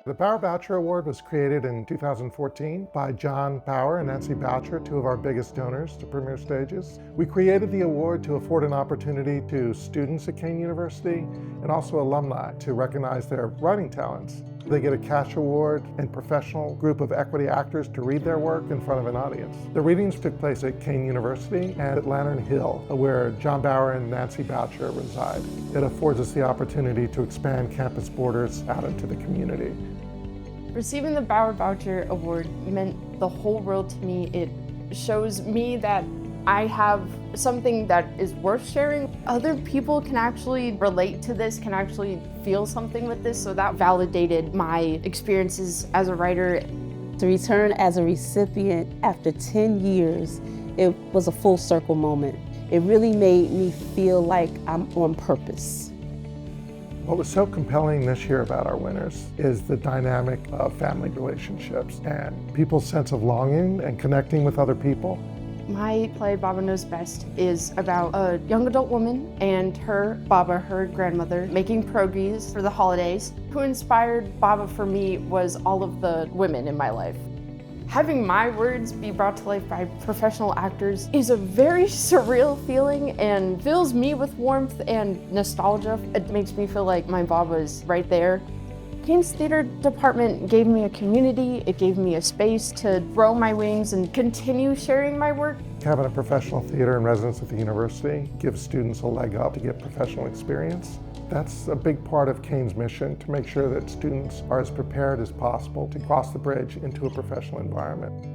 The Bauer Boucher Award was created in 2014 by John Bauer and Nancy Boucher, two of our biggest donors to Premier Stages. We created the award to afford an opportunity to students at Kean University and also alumni to recognize their writing talents. They get a cash award and professional group of equity actors to read their work in front of an audience. The readings took place at Kean University and at Lantern Hill, where John Bauer and Nancy Boucher reside. It affords us the opportunity to expand campus borders out into the community. Receiving the Bauer Boucher Award meant the whole world to me. It shows me that I have something that is worth sharing. Other people can actually relate to this, can actually feel something with this, so that validated my experiences as a writer. To return as a recipient after 10 years, it was a full circle moment. It really made me feel like I'm on purpose. What was so compelling this year about our winners is the dynamic of family relationships and people's sense of longing and connecting with other people. My play, Baba Knows Best, is about a young adult woman and her Baba, her grandmother, making pierogies for the holidays. Who inspired Baba for me was all of the women in my life. Having my words be brought to life by professional actors is a very surreal feeling and fills me with warmth and nostalgia. It makes me feel like my Baba is right there. Kean's theater department gave me a community. It gave me a space to grow my wings and continue sharing my work. Having a professional theater in residence at the university gives students a leg up to get professional experience. That's a big part of Kean's mission, to make sure that students are as prepared as possible to cross the bridge into a professional environment.